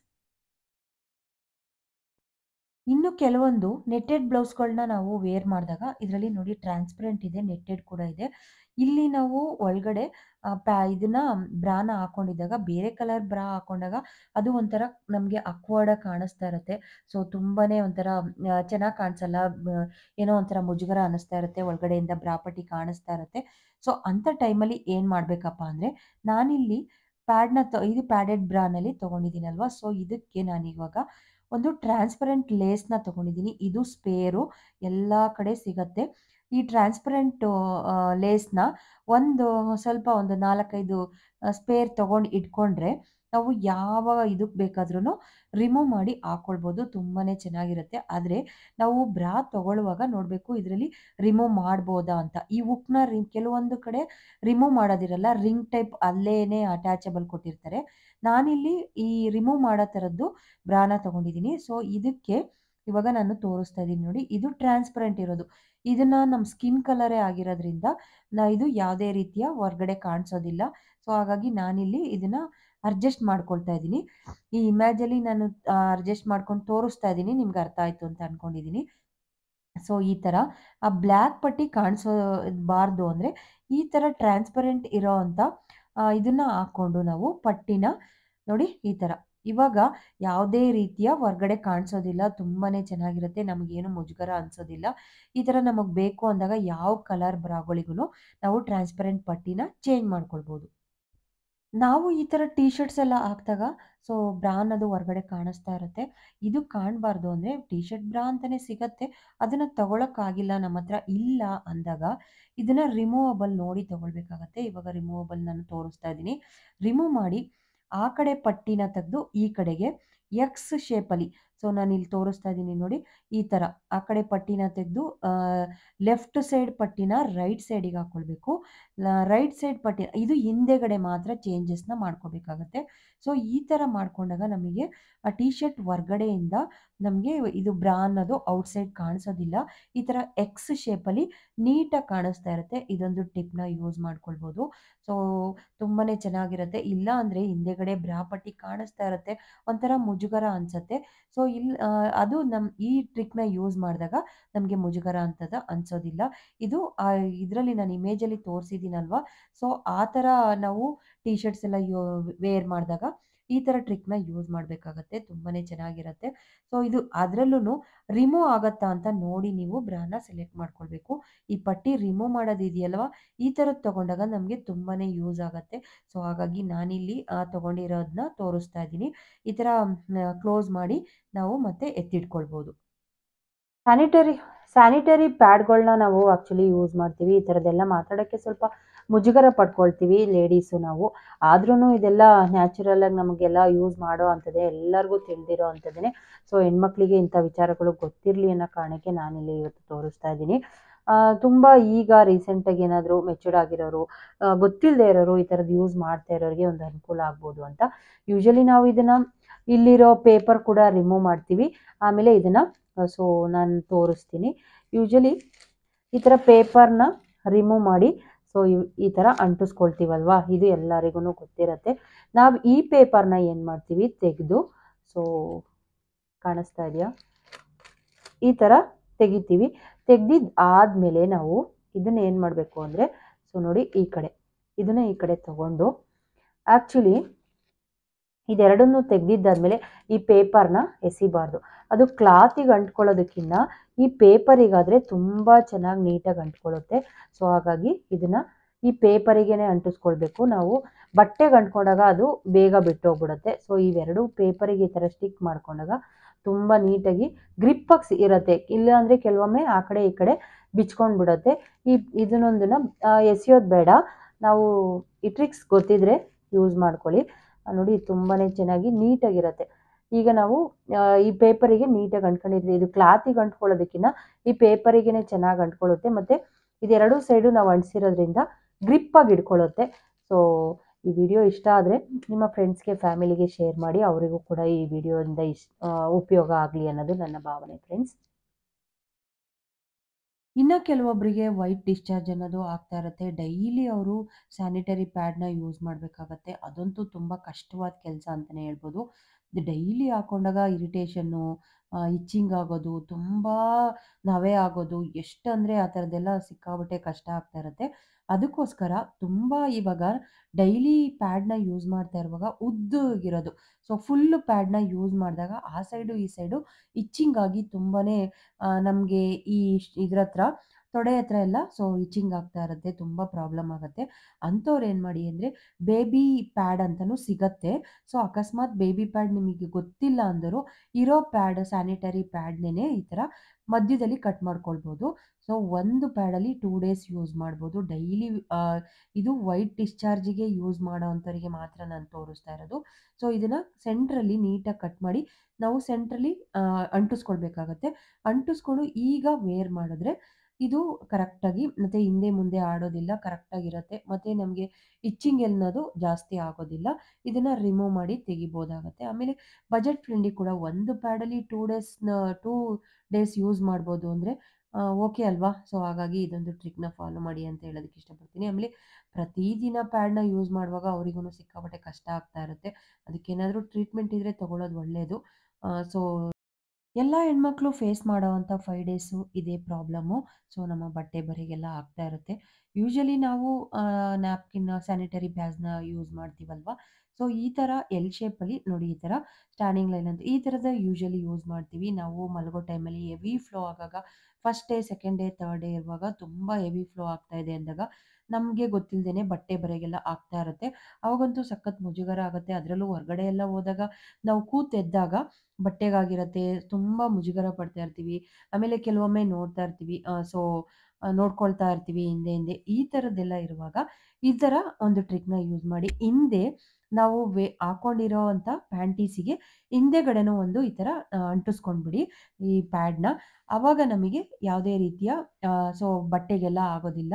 ಇನ್ನು ಕೆಲವೊಂದು ನೆಟ್ಟೆಡ್ ಬ್ಲೌಸ್ಗಳನ್ನ ನಾವು ವೇರ್ ಮಾಡಿದಾಗ ಇದರಲ್ಲಿ ನೋಡಿ ಟ್ರಾನ್ಸ್ಪರೆಂಟ್ ಇದೆ, ನೆಟ್ಟೆಡ್ ಕೂಡ ಇದೆ. ಇಲ್ಲಿ ನಾವು ಒಳಗಡೆ ಇದನ್ನ ಬ್ರಾನ ಹಾಕೊಂಡಿದ್ದಾಗ ಬೇರೆ ಕಲರ್ ಬ್ರಾ ಹಾಕೊಂಡಾಗ ಅದು ಒಂಥರ ನಮಗೆ ಅಕ್ವರ್ಡಾಗಿ ಕಾಣಿಸ್ತಾ ಇರುತ್ತೆ. ಸೊ ತುಂಬಾನೇ ಒಂಥರ ಚೆನ್ನಾಗಿ ಕಾಣಿಸಲ್ಲ, ಏನೋ ಒಂಥರ ಮುಜುಗರ ಅನ್ನಿಸ್ತಾ ಇರುತ್ತೆ, ಒಳಗಡೆಯಿಂದ ಬ್ರಾ ಪಟ್ಟಿ ಕಾಣಿಸ್ತಾ ಇರುತ್ತೆ. ಸೊ ಅಂಥ ಟೈಮಲ್ಲಿ ಏನು ಮಾಡಬೇಕಪ್ಪ ಅಂದರೆ, ನಾನಿಲ್ಲಿ ಇದು ಪ್ಯಾಡೆಡ್ ಬ್ರಾನಲ್ಲಿ ತೊಗೊಂಡಿದ್ದೀನಲ್ವಾ, ಸೊ ಇದಕ್ಕೆ ನಾನಿವಾಗ ಒಂದು ಟ್ರಾನ್ಸ್ಪರೆಂಟ್ ಲೇಸ್ನ ತೊಗೊಂಡಿದ್ದೀನಿ. ಇದು ಸ್ಪೇರು, ಎಲ್ಲ ಕಡೆ ಸಿಗತ್ತೆ. ಈ ಟ್ರಾನ್ಸ್ಪರೆಂಟ್ ಲೇಸ್ನ ಸ್ವಲ್ಪ ಒಂದು 4-5 ಸ್ಪೇರ್ ತೊಗೊಂಡು ಇಟ್ಕೊಂಡ್ರೆ ನಾವು ಯಾವ ಇದಕ್ಕೆ ಬೇಕಾದ್ರೂ ರಿಮೂವ್ ಮಾಡಿ ಹಾಕ್ಕೊಳ್ಬೋದು. ತುಂಬಾ ಚೆನ್ನಾಗಿರುತ್ತೆ. ಆದರೆ ನಾವು ಬ್ರಾ ತೊಗೊಳ್ಳುವಾಗ ನೋಡಬೇಕು ಇದರಲ್ಲಿ ರಿಮೂವ್ ಮಾಡ್ಬೋದಾ ಅಂತ. ಈ ಹುಕ್ನ ಕೆಲವೊಂದು ಕಡೆ ರಿಮೂವ್ ಮಾಡೋದಿರಲ್ಲ, ರಿಂಗ್ ಟೈಪ್ ಅಲ್ಲೇನೆ ಅಟ್ಯಾಚಬಲ್ ಕೊಟ್ಟಿರ್ತಾರೆ. ನಾನಿಲ್ಲಿ ಈ ರಿಮೂವ್ ಮಾಡೋ ಥರದ್ದು ಬ್ರಾನ ತೊಗೊಂಡಿದ್ದೀನಿ. ಸೊ ಇದಕ್ಕೆ ಇವಾಗ ನಾನು ತೋರಿಸ್ತಾ ಇದ್ದೀನಿ ನೋಡಿ, ಇದು ಟ್ರಾನ್ಸ್ಪರೆಂಟ್ ಇರೋದು. ಇದನ್ನ ನಮ್ಮ ಸ್ಕಿನ್ ಕಲರೇ ಆಗಿರೋದ್ರಿಂದ ಇದು ಯಾವುದೇ ರೀತಿಯ ಹೊರಗಡೆ ಕಾಣಿಸೋದಿಲ್ಲ. ಸೊ ಹಾಗಾಗಿ ನಾನಿಲ್ಲಿ ಇದನ್ನ ಅಡ್ಜಸ್ಟ್ ಮಾಡ್ಕೊಳ್ತಾ ಇದ್ದೀನಿ. ಈ ಇಮೇಜಲ್ಲಿ ನಾನು ಅಡ್ಜಸ್ಟ್ ಮಾಡ್ಕೊಂಡು ತೋರಿಸ್ತಾ ಇದ್ದೀನಿ, ನಿಮ್ಗೆ ಅರ್ಥ ಆಯಿತು ಅಂತ ಅಂದ್ಕೊಂಡಿದ್ದೀನಿ. ಸೊ ಈ ಥರ ಆ ಬ್ಲ್ಯಾಕ್ ಪಟ್ಟಿ ಕಾಣಿಸೋಬಾರ್ದು ಅಂದರೆ ಈ ಥರ ಟ್ರಾನ್ಸ್ಪರೆಂಟ್ ಇರೋ ಅಂಥ ಇದನ್ನು ಹಾಕ್ಕೊಂಡು ನಾವು ಪಟ್ಟಿನ ನೋಡಿ ಈ ಥರ ಇವಾಗ ಯಾವುದೇ ರೀತಿಯ ಹೊರಗಡೆ ಕಾಣಿಸೋದಿಲ್ಲ, ತುಂಬಾ ಚೆನ್ನಾಗಿರುತ್ತೆ, ನಮಗೇನು ಮುಜುಗರ ಅನಿಸೋದಿಲ್ಲ. ಈ ಥರ ನಮಗೆ ಬೇಕು ಅಂದಾಗ ಯಾವ ಕಲರ್ ಬ್ರಾಗಳಿಗೂ ನಾವು ಟ್ರಾನ್ಸ್ಪರೆಂಟ್ ಪಟ್ಟಿನ ಚೇಂಜ್ ಮಾಡ್ಕೊಳ್ಬೋದು. ನಾವು ಈ ಥರ ಟೀ ಶರ್ಟ್ಸ್ ಎಲ್ಲ ಹಾಕಿದಾಗ ಸೊ ಬ್ರಾ ಅನ್ನೋದು ಹೊರಗಡೆ ಕಾಣಿಸ್ತಾ ಇರುತ್ತೆ. ಇದು ಕಾಣಬಾರ್ದು ಅಂದರೆ ಟೀ ಶರ್ಟ್ ಬ್ರಾ ಅಂತಲೇ ಸಿಗತ್ತೆ, ಅದನ್ನು ತಗೊಳಕ್ಕಾಗಿಲ್ಲ ನಮ್ಮ ಹತ್ರ ಇಲ್ಲ ಅಂದಾಗ ಇದನ್ನು ರಿಮೂವಬಲ್ ನೋಡಿ ತಗೊಳ್ಬೇಕಾಗತ್ತೆ. ಇವಾಗ ರಿಮೂವಬಲ್ ನಾನು ತೋರಿಸ್ತಾ ಇದ್ದೀನಿ. ರಿಮೂವ್ ಮಾಡಿ ಆ ಕಡೆ ಪಟ್ಟಿನ ತೆಗೆದು ಈ ಕಡೆಗೆ ಎಕ್ಸ್ ಶೇಪಲ್ಲಿ, ಸೊ ನಾನು ಇಲ್ಲಿ ತೋರಿಸ್ತಾ ಇದ್ದೀನಿ ನೋಡಿ, ಈ ಥರ ಆ ಕಡೆ ಪಟ್ಟಿನ ತೆಗೆದು ಲೆಫ್ಟ್ ಸೈಡ್ ಪಟ್ಟಿನ ರೈಟ್ ಸೈಡಿಗೆ ಹಾಕ್ಕೊಳ್ಬೇಕು. ರೈಟ್ ಸೈಡ್ ಪಟ್ಟಿ ಇದು ಹಿಂದೆಗಡೆ ಮಾತ್ರ ಚೇಂಜಸ್ನ ಮಾಡ್ಕೋಬೇಕಾಗತ್ತೆ. ಸೊ ಈ ಥರ ಮಾಡ್ಕೊಂಡಾಗ ನಮಗೆ ಆ ಟೀ ಶರ್ಟ್ ಹೊರ್ಗಡೆಯಿಂದ ನಮಗೆ ಇದು ಬ್ರಾ ಅನ್ನೋದು ಔಟ್ಸೈಡ್ ಕಾಣಿಸೋದಿಲ್ಲ. ಈ ಥರ ಎಕ್ಸ್ ಶೇಪಲ್ಲಿ ನೀಟಾಗಿ ಕಾಣಿಸ್ತಾ ಇರುತ್ತೆ. ಇದೊಂದು ಟಿಪ್ನ ಯೂಸ್ ಮಾಡ್ಕೊಳ್ಬೋದು. ಸೊ ತುಂಬಾ ಚೆನ್ನಾಗಿರುತ್ತೆ. ಇಲ್ಲ ಅಂದರೆ ಹಿಂದೆಗಡೆ ಬ್ರಾ ಪಟ್ಟಿ ಕಾಣಿಸ್ತಾ ಇರುತ್ತೆ, ಒಂಥರ ಮುಜುಗರ ಅನಿಸುತ್ತೆ. ಸೊ ಅದು ಈ ಟ್ರಿಕ್ನ ಯೂಸ್ ಮಾಡಿದಾಗ ನಮಗೆ ಮುಜುಗರ ಅಂತದ ಅನಿಸೋದಿಲ್ಲ. ಇದು ಇದರಲ್ಲಿ ನಾನು ಇಮೇಜಲ್ಲಿ ತೋರಿಸಿದ್ದೀನಲ್ವ, ಸೊ ಆ ಥರ ನಾವು ಟೀ ಶರ್ಟ್ಸ್ ಎಲ್ಲ ವೇರ್ ಮಾಡಿದಾಗ ಈ ಥರ ಟ್ರಿಕ್ನ ಯೂಸ್ ಮಾಡಬೇಕಾಗತ್ತೆ. ತುಂಬಾ ಚೆನ್ನಾಗಿರುತ್ತೆ. ಸೊ ಇದು ಅದರಲ್ಲೂ ರಿಮೂವ್ ಆಗತ್ತಾ ಅಂತ ನೋಡಿ ನೀವು ಬ್ರಾನ ಸೆಲೆಕ್ಟ್ ಮಾಡ್ಕೊಳ್ಬೇಕು. ಈ ಪಟ್ಟಿ ರಿಮೂವ್ ಮಾಡೋದಿದೆಯಲ್ವ, ಈ ಥರದ್ದು ತೊಗೊಂಡಾಗ ನಮಗೆ ತುಂಬಾ ಯೂಸ್ ಆಗುತ್ತೆ. ಸೊ ಹಾಗಾಗಿ ನಾನಿಲ್ಲಿ ತೊಗೊಂಡಿರೋದನ್ನ ತೋರಿಸ್ತಾ ಇದ್ದೀನಿ. ಈ ಥರ ಕ್ಲೋಸ್ ಮಾಡಿ ನಾವು ಮತ್ತೆ ಎತ್ತಿಟ್ಕೊಳ್ಬೋದು. ಸ್ಯಾನಿಟರಿ ಪ್ಯಾಡ್ಗಳನ್ನ ನಾವು ಆ್ಯಕ್ಚುಲಿ ಯೂಸ್ ಮಾಡ್ತೀವಿ. ಈ ಥರದ್ದೆಲ್ಲ ಮಾತಾಡೋಕ್ಕೆ ಸ್ವಲ್ಪ ಮುಜುಗರ ಪಡ್ಕೊಳ್ತೀವಿ ಲೇಡೀಸು ನಾವು. ಆದ್ರೂ ಇದೆಲ್ಲ ನ್ಯಾಚುರಲಾಗಿ ನಮಗೆಲ್ಲ ಯೂಸ್ ಮಾಡೋ ಅಂಥದ್ದೇ, ಎಲ್ಲರಿಗೂ ತಿಳಿದಿರೋ ಅಂಥದ್ದೇ. ಸೊ ಹೆಣ್ಮಕ್ಳಿಗೆ ಇಂಥ ವಿಚಾರಗಳು ಗೊತ್ತಿರಲಿ ಅನ್ನೋ ಕಾರಣಕ್ಕೆ ನಾನಿಲ್ಲಿ ಇವತ್ತು ತೋರಿಸ್ತಾ ಇದ್ದೀನಿ. ತುಂಬ ಈಗ ರೀಸೆಂಟಾಗಿ ಏನಾದರೂ ಮೆಚೂರ್ಡ್ ಆಗಿರೋರು, ಗೊತ್ತಿಲ್ಲದೆ ಇರೋರು ಈ ಥರದ್ದು ಯೂಸ್ ಮಾಡ್ತಾ ಇರೋರಿಗೆ ಒಂದು ಅನುಕೂಲ ಆಗ್ಬೋದು ಅಂತ. ಯೂಶಲಿ ನಾವು ಇದನ್ನು ಇಲ್ಲಿರೋ ಪೇಪರ್ ಕೂಡ ರಿಮೂವ್ ಮಾಡ್ತೀವಿ. ಆಮೇಲೆ ಇದನ್ನು ಸೊ ನಾನು ತೋರಿಸ್ತೀನಿ. ಯೂಶಲಿ ಈ ಥರ ಪೇಪರ್ನ ರಿಮೂವ್ ಮಾಡಿ ಸೊ ಈ ಥರ ಅಂಟಿಸ್ಕೊಳ್ತೀವಲ್ವಾ, ಇದು ಎಲ್ಲರಿಗೂ ಗೊತ್ತಿರುತ್ತೆ. ನಾವು ಈ ಪೇಪರ್ನ ಏನು ಮಾಡ್ತೀವಿ ತೆಗೆದು, ಸೊ ಕಾಣಿಸ್ತಾ ಇದೆಯಾ, ಈ ಥರ ತೆಗಿತೀವಿ. ತೆಗ್ದಿದ್ದು ಆದಮೇಲೆ ನಾವು ಇದನ್ನು ಏನು ಮಾಡಬೇಕು ಅಂದರೆ, ಸೊ ನೋಡಿ ಇದನ್ನು ಈ ಕಡೆ ತಗೊಂಡು ಆ್ಯಕ್ಚುಲಿ ಇದೆರಡನ್ನೂ ತೆಗ್ದಿದ್ದಾದ್ಮೇಲೆ ಈ ಪೇಪರ್ನ ಎಸಿಬಾರ್ದು. ಅದು ಕ್ಲಾತಿಗೆ ಅಂಟ್ಕೊಳ್ಳೋದಕ್ಕಿಂತ ಈ ಪೇಪರಿಗಾದರೆ ತುಂಬ ಚೆನ್ನಾಗಿ ನೀಟಾಗಿ ಅಂಟ್ಕೊಳ್ಳುತ್ತೆ. ಸೊ ಹಾಗಾಗಿ ಇದನ್ನು ಈ ಪೇಪರಿಗೇ ಅಂಟಿಸ್ಕೊಳ್ಬೇಕು. ನಾವು ಬಟ್ಟೆಗೆ ಅಂಟ್ಕೊಂಡಾಗ ಅದು ಬೇಗ ಬಿಟ್ಟೋಗ್ಬಿಡುತ್ತೆ. ಸೊ ಇವೆರಡು ಪೇಪರಿಗೆ ಈ ಥರ ಸ್ಟಿಕ್ ಮಾಡ್ಕೊಂಡಾಗ ತುಂಬ ನೀಟಾಗಿ ಗ್ರಿಪ್ಪಾಗಿ ಇರುತ್ತೆ. ಇಲ್ಲ ಅಂದರೆ ಕೆಲವೊಮ್ಮೆ ಆ ಕಡೆ ಈ ಕಡೆ ಬಿಚ್ಕೊಂಡು ಬಿಡುತ್ತೆ. ಇದನ್ನೊಂದನ್ನು ಎಸೆಯೋದು ಬೇಡ. ನಾವು ಈ ಟ್ರಿಕ್ಸ್ ಗೊತ್ತಿದ್ರೆ ಯೂಸ್ ಮಾಡ್ಕೊಳ್ಳಿ. ನೋಡಿ ತುಂಬಾ ಚೆನ್ನಾಗಿ ನೀಟಾಗಿರುತ್ತೆ. ಈಗ ನಾವು ಈ ಪೇಪರಿಗೆ ನೀಟಾಗಿ ಅಂಟ್ಕೊಂಡಿದ್ವಿ. ಇದು ಕ್ಲಾತಿಗೆ ಅಂಟ್ಕೊಳ್ಳೋದಕ್ಕಿಂತ ಈ ಪೇಪರಿಗೇ ಚೆನ್ನಾಗಿ ಅಂಟ್ಕೊಳ್ಳುತ್ತೆ. ಮತ್ತು ಇದೆರಡೂ ಸೈಡು ನಾವು ಅಂಟಿಸಿರೋದ್ರಿಂದ ಗ್ರಿಪ್ಪಾಗಿ ಇಟ್ಕೊಳ್ಳುತ್ತೆ. ಸೊ ಈ ವಿಡಿಯೋ ಇಷ್ಟ ಆದರೆ ನಿಮ್ಮ ಫ್ರೆಂಡ್ಸ್ಗೆ, ಫ್ಯಾಮಿಲಿಗೆ ಶೇರ್ ಮಾಡಿ. ಅವರಿಗೂ ಕೂಡ ಈ ವಿಡಿಯೋದಿಂದ ಉಪಯೋಗ ಆಗಲಿ ಅನ್ನೋದು ನನ್ನ ಭಾವನೆ ಫ್ರೆಂಡ್ಸ್. ಇನ್ನು ಕೆಲವೊಬ್ಬರಿಗೆ ವೈಟ್ ಡಿಸ್ಚಾರ್ಜ್ ಅನ್ನೋದು ಆಗ್ತಾ ಇರುತ್ತೆ. ಡೈಲಿ ಅವರು ಸ್ಯಾನಿಟರಿ ಪ್ಯಾಡ್ನ ಯೂಸ್ ಮಾಡಬೇಕಾಗತ್ತೆ. ಅದಂತೂ ತುಂಬ ಕಷ್ಟವಾದ ಕೆಲಸ ಅಂತಲೇ ಹೇಳ್ಬೋದು. ಡೈಲಿ ಹಾಕೊಂಡಾಗ ಇರಿಟೇಷನ್ನು, ಇಚ್ಚಿಂಗ್ ಆಗೋದು, ತುಂಬ ನವೆ ಆಗೋದು, ಎಷ್ಟಂದರೆ ಆ ಥರದ್ದೆಲ್ಲ ಸಿಕ್ಕಾಪಟ್ಟೆ ಕಷ್ಟ ಆಗ್ತಾ ಇರುತ್ತೆ. ಅದಕ್ಕೋಸ್ಕರ ತುಂಬ ಇವಾಗ ಡೈಲಿ ಪ್ಯಾಡ್ನ ಯೂಸ್ ಮಾಡ್ತಾ ಇರುವಾಗ ಉದ್ದಗಿರೋದು, ಸೊ ಫುಲ್ಲು ಪ್ಯಾಡ್ನ ಯೂಸ್ ಮಾಡಿದಾಗ ಆ ಸೈಡು ಈ ಸೈಡು ಇಚ್ಚಿಂಗ್ ಆಗಿ ತುಂಬಾ ನಮಗೆ ಈ ಇದ್ರ ಹತ್ರ ತೊಡೆ ಹತ್ರ ಎಲ್ಲ ಸೊ ಇಚ್ಚಿಂಗ್ ಆಗ್ತಾ ಇರುತ್ತೆ, ತುಂಬ ಪ್ರಾಬ್ಲಮ್ ಆಗುತ್ತೆ. ಅಂಥವ್ರು ಏನು ಮಾಡಿ ಅಂದರೆ ಬೇಬಿ ಪ್ಯಾಡ್ ಅಂತಲೂ ಸಿಗತ್ತೆ. ಸೊ ಅಕಸ್ಮಾತ್ ಬೇಬಿ ಪ್ಯಾಡ್ ನಿಮಗೆ ಗೊತ್ತಿಲ್ಲ ಅಂದರೂ ಇರೋ ಪ್ಯಾಡ್ ಸ್ಯಾನಿಟರಿ ಪ್ಯಾಡ್ನೇ ಈ ಥರ ಮಧ್ಯದಲ್ಲಿ ಕಟ್ ಮಾಡ್ಕೊಳ್ಬೋದು. ಸೊ ಒಂದು ಪ್ಯಾಡಲ್ಲಿ 2 ಡೇಸ್ ಯೂಸ್ ಮಾಡ್ಬೋದು. ಡೈಲಿ ಇದು ವೈಟ್ ಡಿಸ್ಚಾರ್ಜಿಗೆ ಯೂಸ್ ಮಾಡೋ ಅಂಥವ್ರಿಗೆ ಮಾತ್ರ ನಾನು ತೋರಿಸ್ತಾ ಇರೋದು. ಸೊ ಇದನ್ನು ಸೆಂಟ್ರಲ್ಲಿ ನೀಟಾಗಿ ಕಟ್ ಮಾಡಿ ನಾವು ಸೆಂಟ್ರಲ್ಲಿ ಅಂಟಿಸ್ಕೊಳ್ಬೇಕಾಗತ್ತೆ. ಅಂಟಿಸ್ಕೊಂಡು ಈಗ ವೇರ್ ಮಾಡಿದ್ರೆ ಇದು ಕರೆಕ್ಟಾಗಿ ಮತ್ತು ಹಿಂದೆ ಮುಂದೆ ಆಡೋದಿಲ್ಲ, ಕರೆಕ್ಟಾಗಿರುತ್ತೆ. ಮತ್ತು ನಮಗೆ ಇಚ್ಚಿಂಗ್ ಅನ್ನೋದು ಜಾಸ್ತಿ ಆಗೋದಿಲ್ಲ. ಇದನ್ನು ರಿಮೂವ್ ಮಾಡಿ ತೆಗಿಬೋದಾಗತ್ತೆ. ಆಮೇಲೆ ಬಜೆಟ್ ಫ್ರೆಂಡ್ಲಿ ಕೂಡ. ಒಂದು ಪ್ಯಾಡಲ್ಲಿ 2 ಡೇಸ್ ಯೂಸ್ ಮಾಡ್ಬೋದು ಅಂದರೆ ಓಕೆ ಅಲ್ವಾ? ಸೊ ಹಾಗಾಗಿ ಇದೊಂದು ಟ್ರಿಕ್ನ ಫಾಲೋ ಮಾಡಿ ಅಂತ ಹೇಳೋದಕ್ಕೆ ಇಷ್ಟಪಡ್ತೀನಿ. ಆಮೇಲೆ ಪ್ರತಿದಿನ ಪ್ಯಾಡ್ನ ಯೂಸ್ ಮಾಡುವಾಗ ಅವರಿಗೂ ಸಿಕ್ಕಾಪಟ್ಟೆ ಕಷ್ಟ ಆಗ್ತಾ ಇರುತ್ತೆ. ಅದಕ್ಕೇನಾದರೂ ಟ್ರೀಟ್ಮೆಂಟ್ ಇದ್ದರೆ ತಗೊಳ್ಳೋದು ಒಳ್ಳೆಯದು. ಸೊ ಎಲ್ಲ ಹೆಣ್ಮಕ್ಳು ಫೇಸ್ ಮಾಡೋವಂಥ 5 ಡೇಸು ಇದೇ ಪ್ರಾಬ್ಲಮ್ಮು. ಸೊ ನಮ್ಮ ಬಟ್ಟೆ ಬರೆಗೆಲ್ಲ ಆಗ್ತಾ ಇರುತ್ತೆ. ಯೂಶಲಿ ನಾವು ನ್ಯಾಪ್ಕಿನ್, ಸ್ಯಾನಿಟರಿ ಪ್ಯಾಡ್ಸ್ನ ಯೂಸ್ ಮಾಡ್ತೀವಲ್ವ. ಸೊ ಈ ಥರ ಎಲ್ ಶೇಪಲ್ಲಿ ನೋಡಿ, ಈ ಥರ ಸ್ಟ್ಯಾಂಡಿಂಗ್ ಲೈನ್ ಅಂತ ಈ ಥರದ ಯೂಶಲಿ ಯೂಸ್ ಮಾಡ್ತೀವಿ. ನಾವು ಮಲಗೋ ಟೈಮಲ್ಲಿ ಹೆವಿ ಫ್ಲೋ ಆಗಾಗ, first day, second day, third day ಇರುವಾಗ ತುಂಬ ಹೆವಿ ಫ್ಲೋ ಆಗ್ತಾ ಇದೆ ಅಂದಾಗ ನಮಗೆ ಗೊತ್ತಿಲ್ಲದೇ ಬಟ್ಟೆ ಬರೆಗೆಲ್ಲ ಆಗ್ತಾ ಇರುತ್ತೆ. ಅವಾಗಂತೂ ಸಖತ್ ಮುಜುಗರ ಆಗುತ್ತೆ. ಅದರಲ್ಲೂ ಹೊರಗಡೆ ಎಲ್ಲ ಹೋದಾಗ ನಾವು ಕೂತೆದ್ದಾಗ ಬಟ್ಟೆಗಾಗಿರತ್ತೆ, ತುಂಬ ಮುಜುಗರ ಪಡ್ತಾ ಇರ್ತೀವಿ. ಆಮೇಲೆ ಕೆಲವೊಮ್ಮೆ ನೋಡ್ತಾ ಇರ್ತೀವಿ, ಸೊ ನೋಡ್ಕೊಳ್ತಾ ಇರ್ತೀವಿ ಹಿಂದೆ ಹಿಂದೆ. ಈ ಥರದ್ದೆಲ್ಲ ಇರುವಾಗ ಈ ಥರ ಒಂದು ಟ್ರಿಕ್ನ ಯೂಸ್ ಮಾಡಿ ಹಿಂದೆ ನಾವು ಹಾಕೊಂಡಿರೋ ಅಂಥ ಪ್ಯಾಂಟೀಸಿಗೆ ಹಿಂದೆಗಡೆನೂ ಒಂದು ಈ ಥರ ಅಂಟಿಸ್ಕೊಂಡ್ಬಿಡಿ ಈ ಪ್ಯಾಡ್ನ. ಆವಾಗ ನಮಗೆ ಯಾವುದೇ ರೀತಿಯ ಸೊ ಬಟ್ಟೆಗೆಲ್ಲ ಆಗೋದಿಲ್ಲ,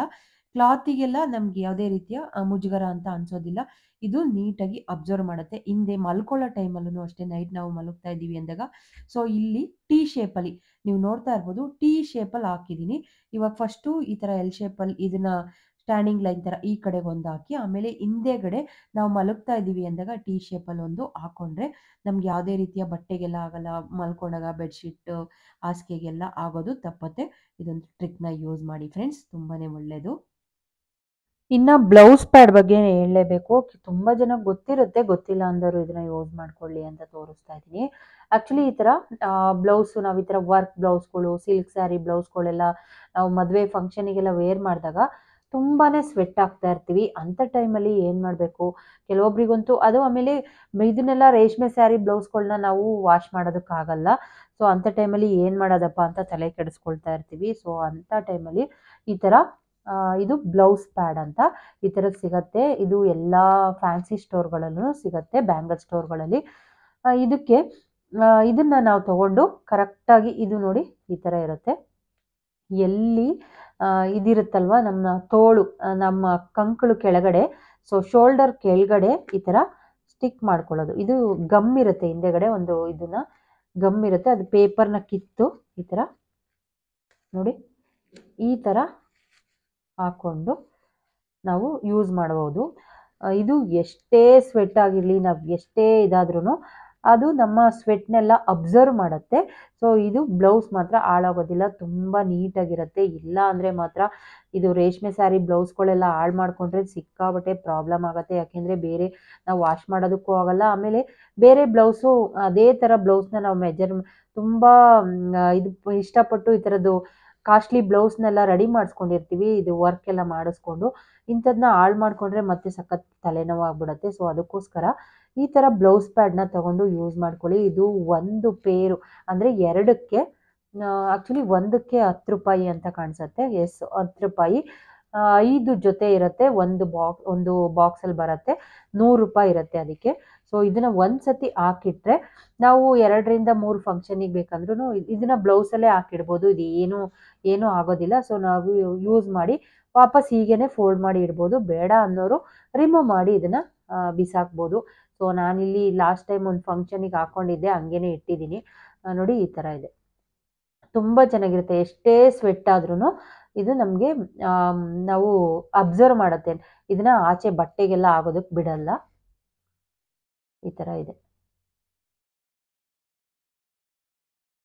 ಕ್ಲಾತಿಗೆಲ್ಲ ನಮ್ಗೆ ಯಾವುದೇ ರೀತಿಯ ಮುಜುಗರ ಅಂತ ಅನ್ಸೋದಿಲ್ಲ. ಇದು ನೀಟಾಗಿ ಅಬ್ಸರ್ವ್ ಮಾಡುತ್ತೆ. ಹಿಂದೆ ಮಲ್ಕೊಳ್ಳೋ ಟೈಮಲ್ಲೂ ಅಷ್ಟೇ, ನೈಟ್ ನಾವು ಮಲಗ್ತಾ ಇದ್ದೀವಿ ಅಂದಾಗ ಸೊ ಇಲ್ಲಿ ಟಿ ಶೇಪಲ್ಲಿ ನೀವು ನೋಡ್ತಾ ಇರ್ಬೋದು, ಟಿ ಶೇಪಲ್ಲಿ ಹಾಕಿದ್ದೀನಿ. ಇವಾಗ ಫಸ್ಟು ಈ ಥರ ಎಲ್ ಶೇಪಲ್ಲಿ ಇದನ್ನು ಸ್ಟ್ಯಾಂಡಿಂಗ್ ಲೈನ್ ಥರ ಈ ಕಡೆಗೆ ಒಂದು ಹಾಕಿ, ಆಮೇಲೆ ಹಿಂದೆಗಡೆ ನಾವು ಮಲಗ್ತಾ ಇದ್ದೀವಿ ಅಂದಾಗ ಟಿ ಶೇಪಲ್ಲಿ ಒಂದು ಹಾಕ್ಕೊಂಡ್ರೆ ನಮ್ಗೆ ಯಾವುದೇ ರೀತಿಯ ಬಟ್ಟೆಗೆಲ್ಲ ಆಗಲ್ಲ. ಮಲ್ಕೊಂಡಾಗ ಬೆಡ್ಶೀಟ್, ಹಾಸಿಗೆಗೆಲ್ಲ ಆಗೋದು ತಪ್ಪತ್ತೆ. ಇದೊಂದು ಟ್ರಿಕ್ನ ಯೂಸ್ ಮಾಡಿ ಫ್ರೆಂಡ್ಸ್, ತುಂಬಾ ಒಳ್ಳೆಯದು. ಇನ್ನು ಬ್ಲೌಸ್ ಪ್ಯಾಡ್ ಬಗ್ಗೆ ಹೇಳಲೇಬೇಕು. ತುಂಬ ಜನಕ್ಕೆ ಗೊತ್ತಿರುತ್ತೆ, ಗೊತ್ತಿಲ್ಲ ಅಂದವರು ಇದನ್ನು ಯೂಸ್ ಮಾಡ್ಕೊಳ್ಳಿ ಅಂತ ತೋರಿಸ್ತಾ ಇದ್ದೀನಿ. ಆ್ಯಕ್ಚುಲಿ ಈ ಥರ ಬ್ಲೌಸು ನಾವು ಈ ಥರ ವರ್ಕ್ ಬ್ಲೌಸ್ಗಳು, ಸಿಲ್ಕ್ ಸ್ಯಾರಿ ಬ್ಲೌಸ್ಗಳೆಲ್ಲ ನಾವು ಮದುವೆ ಫಂಕ್ಷನಿಗೆಲ್ಲ ವೇರ್ ಮಾಡಿದಾಗ ತುಂಬಾ ಸ್ವೆಟ್ ಆಗ್ತಾ ಇರ್ತೀವಿ. ಅಂಥ ಟೈಮಲ್ಲಿ ಏನು ಮಾಡಬೇಕು, ಕೆಲವೊಬ್ರಿಗಂತೂ ಅದು ಆಮೇಲೆ ಇದನ್ನೆಲ್ಲ ರೇಷ್ಮೆ ಸ್ಯಾರಿ ಬ್ಲೌಸ್ಗಳನ್ನ ನಾವು ವಾಶ್ ಮಾಡೋದಕ್ಕಾಗಲ್ಲ. ಸೊ ಅಂಥ ಟೈಮಲ್ಲಿ ಏನು ಮಾಡೋದಪ್ಪ ಅಂತ ತಲೆ ಕೆಡಿಸ್ಕೊಳ್ತಾ ಇರ್ತೀವಿ. ಸೊ ಅಂಥ ಟೈಮಲ್ಲಿ ಈ ಥರ ಇದು ಬ್ಲೌಸ್ ಪ್ಯಾಡ್ ಅಂತ ಈ ಥರದ್ದು ಸಿಗುತ್ತೆ. ಇದು ಎಲ್ಲ ಫ್ಯಾನ್ಸಿ ಸ್ಟೋರ್ಗಳಲ್ಲೂ ಸಿಗುತ್ತೆ, ಬ್ಯಾಂಗಲ್ ಸ್ಟೋರ್ಗಳಲ್ಲಿ. ಇದಕ್ಕೆ ಇದನ್ನು ನಾವು ತಗೊಂಡು ಕರೆಕ್ಟಾಗಿ, ಇದು ನೋಡಿ ಈ ಥರ ಇರುತ್ತೆ. ಎಲ್ಲಿ ಇದಿರುತ್ತಲ್ವ ನಮ್ಮ ತೋಳು, ನಮ್ಮ ಕಂಕಳು ಕೆಳಗಡೆ, ಸೊ ಶೋಲ್ಡರ್ ಕೆಳಗಡೆ ಈ ಥರ ಸ್ಟಿಕ್ ಮಾಡ್ಕೊಳ್ಳೋದು. ಇದು ಗಮ್ ಇರುತ್ತೆ ಹಿಂದೆಗಡೆ, ಒಂದು ಇದನ್ನ ಗಮ್ ಇರುತ್ತೆ, ಅದು ಪೇಪರ್ನ ಕಿತ್ತು ಈ ಥರ ನೋಡಿ ಈ ಥರ ಹಾಕ್ಕೊಂಡು ನಾವು ಯೂಸ್ ಮಾಡ್ಬೋದು. ಇದು ಎಷ್ಟೇ ಸ್ವೆಟ್ ಆಗಿರಲಿ, ನಾವು ಎಷ್ಟೇ ಇದಾದ್ರೂ ಅದು ನಮ್ಮ ಸ್ವೆಟ್ನೆಲ್ಲ ಅಬ್ಸರ್ವ್ ಮಾಡುತ್ತೆ. ಸೊ ಇದು ಬ್ಲೌಸ್ ಮಾತ್ರ ಹಾಳಾಗೋದಿಲ್ಲ, ತುಂಬ ನೀಟಾಗಿರುತ್ತೆ. ಇಲ್ಲ ಅಂದರೆ ಮಾತ್ರ ಇದು ರೇಷ್ಮೆ ಸ್ಯಾರಿ ಬ್ಲೌಸ್ಗಳೆಲ್ಲ ಹಾಳು ಮಾಡಿಕೊಂಡ್ರೆ ಸಿಕ್ಕಾಬಟ್ಟೆ ಪ್ರಾಬ್ಲಮ್ ಆಗುತ್ತೆ. ಯಾಕೆಂದರೆ ಬೇರೆ ನಾವು ವಾಶ್ ಮಾಡೋದಕ್ಕೂ ಆಗಲ್ಲ. ಆಮೇಲೆ ಬೇರೆ ಬ್ಲೌಸು ಅದೇ ಥರ ಬ್ಲೌಸ್ನ ನಾವು ತುಂಬ ಇದು ಇಷ್ಟಪಟ್ಟು ಈ ಥರದ್ದು ಕಾಸ್ಟ್ಲಿ ಬ್ಲೌಸ್ನೆಲ್ಲ ರೆಡಿ ಮಾಡಿಸ್ಕೊಂಡಿರ್ತೀವಿ, ಇದು ವರ್ಕ್ ಎಲ್ಲ ಮಾಡಿಸ್ಕೊಂಡು. ಇಂಥದನ್ನ ಹಾಳು ಮಾಡಿಕೊಂಡ್ರೆ ಮತ್ತೆ ಸಖತ್ ತಲೆನೋವು ಆಗ್ಬಿಡುತ್ತೆ. ಸೊ ಅದಕ್ಕೋಸ್ಕರ ಈ ಥರ ಬ್ಲೌಸ್ ಪ್ಯಾಡ್ನ ತೊಗೊಂಡು ಯೂಸ್ ಮಾಡ್ಕೊಳ್ಳಿ. ಇದು ಒಂದು ಪೇರು ಅಂದರೆ ಎರಡಕ್ಕೆ, ಆ್ಯಕ್ಚುಲಿ ಒಂದಕ್ಕೆ 10 ರೂಪಾಯಿ ಅಂತ ಕಾಣಿಸುತ್ತೆ. ಎಸ್, 10 ರೂಪಾಯಿ. 5 ಜೊತೆ ಇರುತ್ತೆ, ಒಂದು ಬಾಕ್ಸಲ್ಲಿ ಬರುತ್ತೆ, 100 ರೂಪಾಯಿ ಇರುತ್ತೆ ಅದಕ್ಕೆ. ಸೊ ಇದನ್ನು ಒಂದು ಸತಿ ಹಾಕಿಟ್ರೆ ನಾವು 2ರಿಂದ 3 ಫಂಕ್ಷನಿಗೆ ಬೇಕಂದ್ರೂ ಇದನ್ನು ಬ್ಲೌಸಲ್ಲೇ ಹಾಕಿಡ್ಬೋದು. ಇದು ಏನೂ ಆಗೋದಿಲ್ಲ. ಸೊ ನಾವು ಯೂಸ್ ಮಾಡಿ ವಾಪಸ್ ಹೀಗೇ ಫೋಲ್ಡ್ ಮಾಡಿ ಇಡ್ಬೋದು. ಬೇಡ ಅನ್ನೋರು ರಿಮೂವ್ ಮಾಡಿ ಇದನ್ನು ಬಿಸಾಕ್ಬೋದು. ಸೊ ನಾನಿಲ್ಲಿ ಲಾಸ್ಟ್ ಟೈಮ್ ಒಂದು ಫಂಕ್ಷನಿಗೆ ಹಾಕ್ಕೊಂಡಿದ್ದೆ, ಹಂಗೇ ಇಟ್ಟಿದ್ದೀನಿ. ನೋಡಿ ಈ ಥರ ಇದೆ, ತುಂಬ ಚೆನ್ನಾಗಿರುತ್ತೆ. ಎಷ್ಟೇ ಸ್ವೆಟ್ ಆದ್ರೂ ಇದು ನಮಗೆ ನಾವು ಅಬ್ಸರ್ವ್ ಮಾಡುತ್ತೆ, ಇದನ್ನು ಆಚೆ ಬಟ್ಟೆಗೆಲ್ಲ ಆಗೋದಕ್ಕೆ ಬಿಡಲ್ಲ. ಈ ಥರ ಇದೆ.